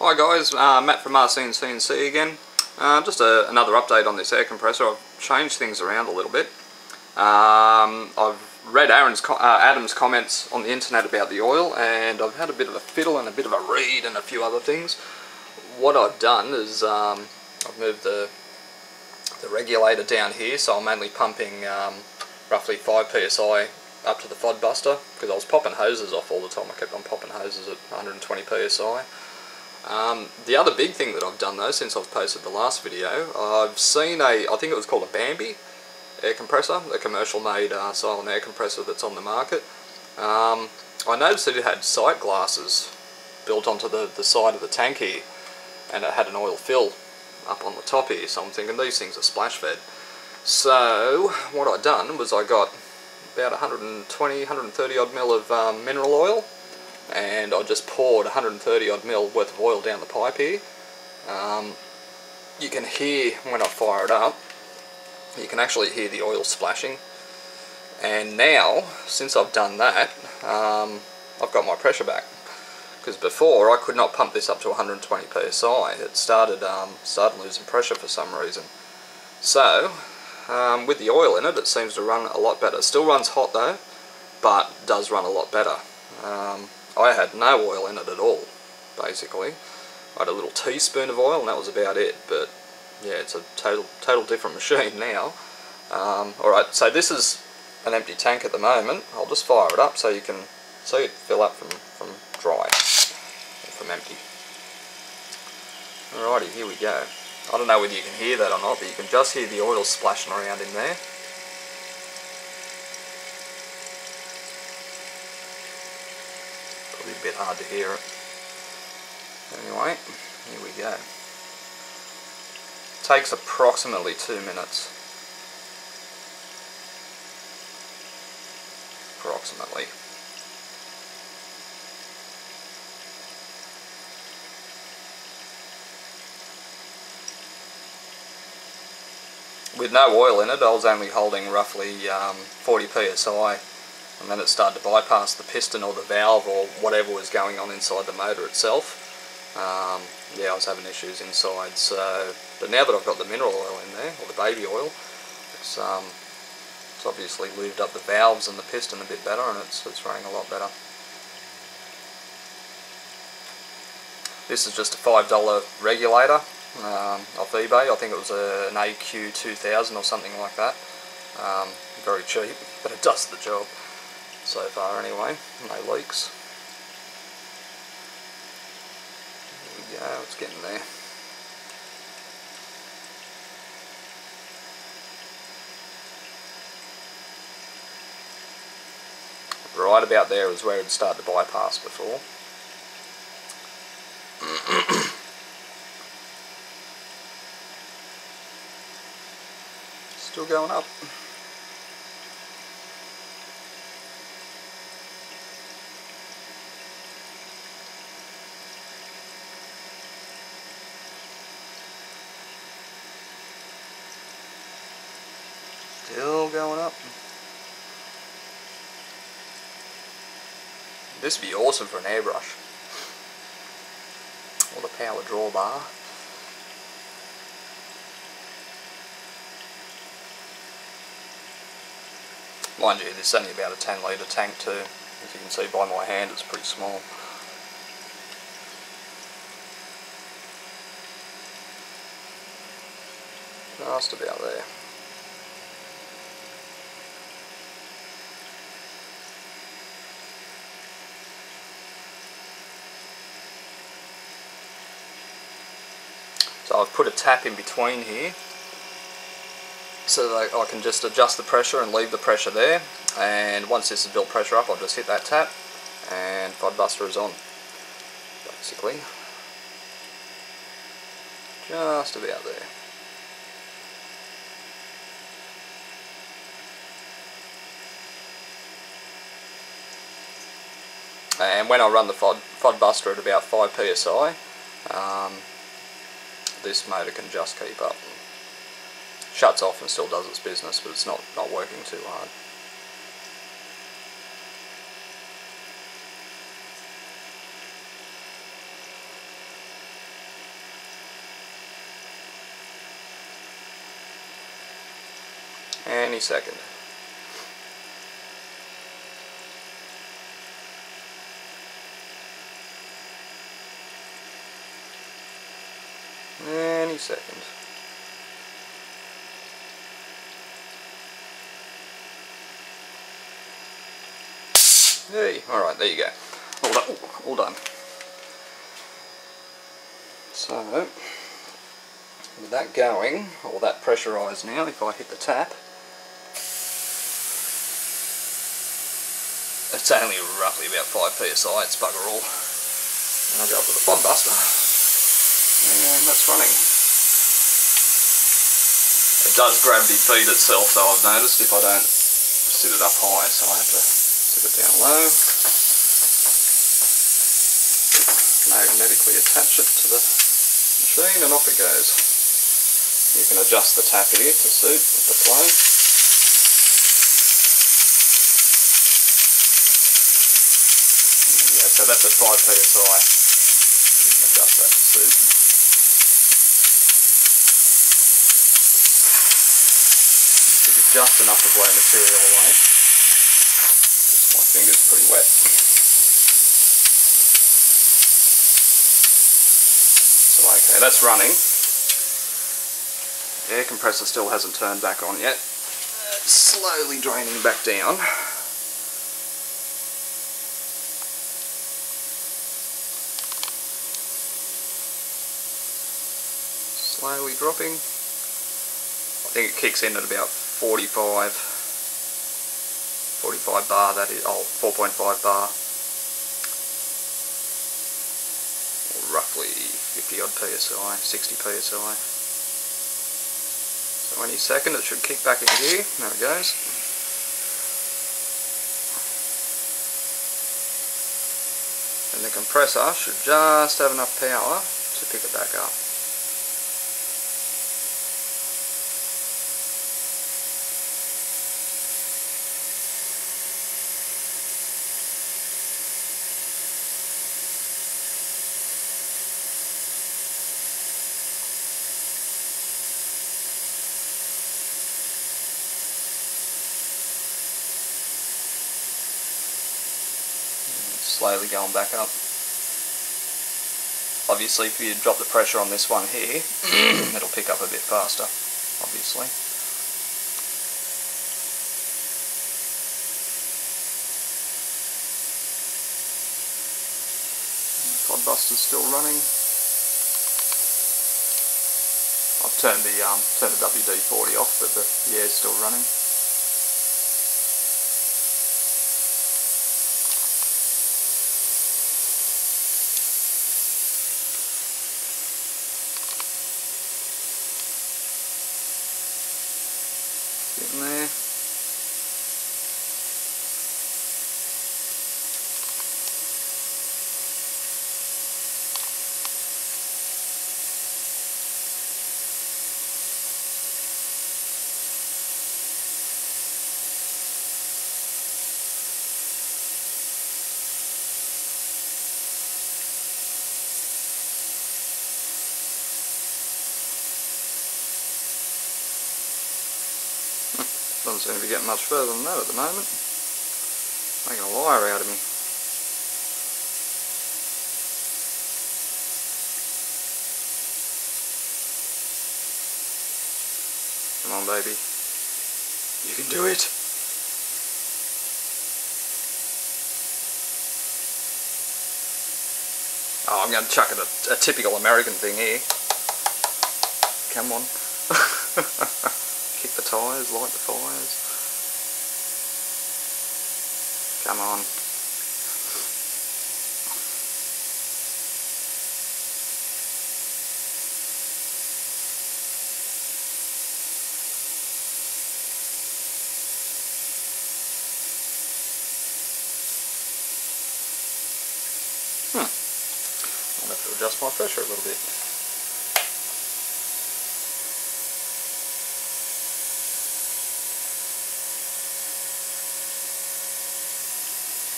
Hi guys, Matt from CNC again. Just another update on this air compressor. I've changed things around a little bit. I've read Adam's comments on the internet about the oil, and I've had a bit of a fiddle and a bit of a read and a few other things. What I've done is I've moved the regulator down here, so I'm only pumping roughly 5 psi up to the FOD buster, because I was popping hoses off all the time. I kept on popping hoses at 120 psi. The other big thing that I've done though, since I've posted the last video, I've seen I think it was called a Bambi air compressor, a commercial made silent air compressor that's on the market. I noticed that it had sight glasses built onto the side of the tank here, and it had an oil fill up on the top here, so I'm thinking these things are splash fed. So what I done was I got about 130 odd mil of mineral oil, and I just poured 130 odd mil worth of oil down the pipe here. You can hear when I fire it up, you can actually hear the oil splashing. And now, since I've done that, I've got my pressure back, because before I could not pump this up to 120 psi. It started losing pressure for some reason. So with the oil in it, it seems to run a lot better. It still runs hot though, but does run a lot better. I had no oil in it at all, basically. I had a little teaspoon of oil and that was about it, but yeah, it's a total different machine now. Alright, so this is an empty tank at the moment. I'll just fire it up so you can see it fill up from dry, from empty. Alrighty, here we go. I don't know whether you can hear that or not, but you can just hear the oil splashing around in there. Probably a bit hard to hear it. Anyway, here we go. Takes approximately 2 minutes. Approximately. With no oil in it, I was only holding roughly 40 psi, and then it started to bypass the piston or the valve or whatever was going on inside the motor itself. Yeah, I was having issues inside. So, but now that I've got the mineral oil in there, or the baby oil, it's obviously lubed up the valves and the piston a bit better, and it's running a lot better. This is just a $5 regulator off eBay. I think it was an AQ2000 or something like that. Very cheap, but it does the job so far anyway. No leaks. Here we go, it's getting there. Right about there is where it started to bypass before. Still going up. Still going up. This would be awesome for an airbrush, or the power draw bar. Mind you, this is only about a 10 litre tank too. As you can see by my hand, it's pretty small. Just about there. So I've put a tap in between here, so that I can just adjust the pressure and leave the pressure there, and once this has built pressure up, I'll just hit that tap and FOD buster is on, basically. Just about there. And when I run the FOD buster at about 5 psi, this motor can just keep up. Shuts off and still does its business, but it's not working too hard. Any second. Any second. Hey, alright, there you go. All done. All done. So, with that going, or that pressurised now, if I hit the tap, it's only roughly about 5 psi, it's bugger all. And I'll go up with the pod buster, and that's running. It does gravity feed itself though, I've noticed, if I don't sit it up high, so I have to sit it down low. Magnetically attach it to the machine and off it goes. You can adjust the tap here to suit with the flow. Yeah, so that's at 5 psi. You can adjust that to suit. It should be just enough to blow material away. Just my finger's pretty wet. So okay, that's running. The air compressor still hasn't turned back on yet. It's slowly draining back down. Slowly dropping. I think it kicks in at about 45 bar, that is, 4.5 bar. Or roughly 50 odd psi, 60 psi. So any second it should kick back in gear. There it goes. And the compressor should just have enough power to pick it back up. Slowly going back up. Obviously if you drop the pressure on this one here, it'll pick up a bit faster, obviously. Pod buster's still running. I've turned the WD-40 off, but the air's still running. Getting there. Doesn't seem to be getting much further than that at the moment. Making a liar out of me. Come on, baby. You can do it. Oh, I'm going to chuck it a typical American thing here. Come on. Kick the tyres, light the fires. Come on. I'll have to adjust my pressure a little bit.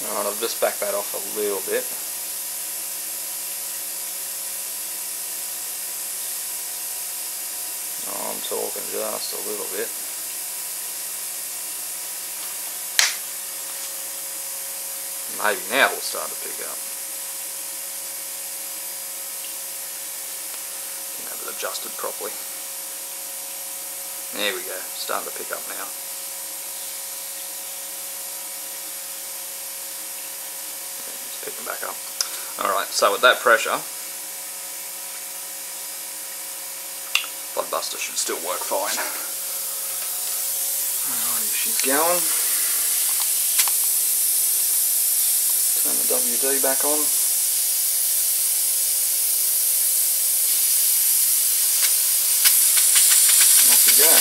Alright, I'll just back that off a little bit. Oh, I'm talking just a little bit. Maybe now it'll start to pick up. Have it adjusted properly. There we go, starting to pick up now. It's picking back up. Alright, so with that pressure, pod buster should still work fine. Alright, she's going. Turn the WD back on. And off we go.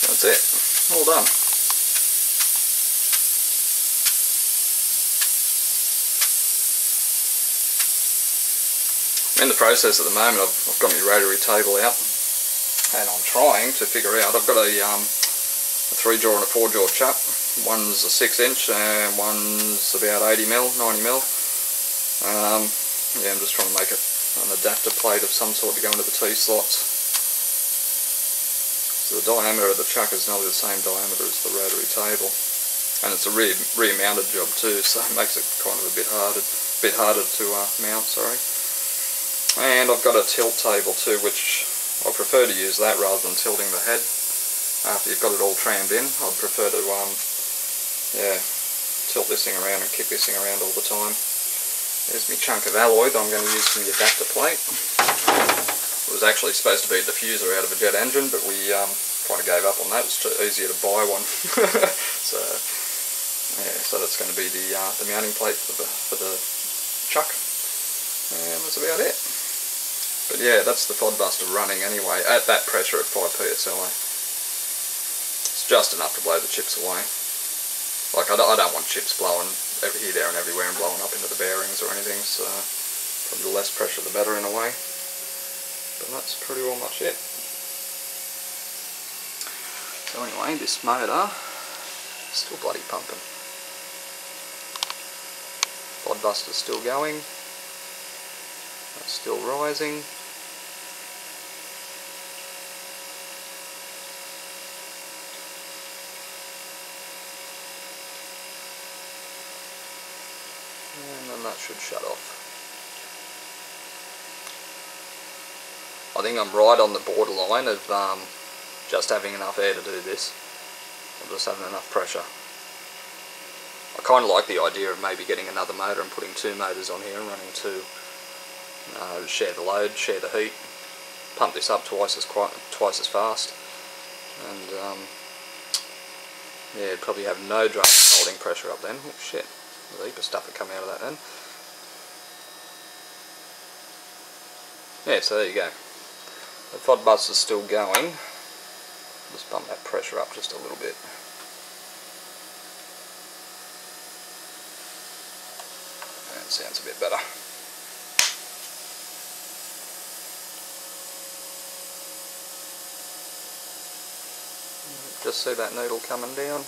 That's it, all done. I'm in the process at the moment. I've got my rotary table out and I'm trying to figure out, I've got a 3-jaw and a 4-jaw chuck. One's a 6-inch and one's about 80mm, 90mm. Yeah, I'm just trying to make it an adapter plate of some sort to go into the T-slots. So the diameter of the chuck is nearly the same diameter as the rotary table, and it's a rear mounted job too, so it makes it kind of a bit harder to mount. Sorry. And I've got a tilt table too, which I prefer to use that rather than tilting the head. After you've got it all trammed in, I'd prefer to yeah, tilt this thing around and kick this thing around all the time. There's my chunk of alloy that I'm going to use for the adapter plate. It was actually supposed to be a diffuser out of a jet engine, but we kind of gave up on that. It's too easier to buy one. So yeah, so that's going to be the mounting plate for the chuck, and that's about it. But yeah, that's the pod buster running anyway at that pressure at 5 psi. It's just enough to blow the chips away. Like I don't want chips blowing here, there, and everywhere and blowing up into the bearings or anything. So probably the less pressure, the better in a way. But that's pretty well much it. So anyway, this motor is still bloody pumping. Pod buster's still going. That's still rising. And then that should shut off. I think I'm right on the borderline of just having enough air to do this, or just having enough pressure. I kind of like the idea of maybe getting another motor and putting 2 motors on here and running 2. Share the load, share the heat, pump this up twice as fast, and yeah, probably have no drum holding pressure up then. Oh shit, there's a heap of stuff that come out of that then. Yeah, so there you go. The pod buster's still going. Just bump that pressure up just a little bit. That sounds a bit better. Just see that needle coming down.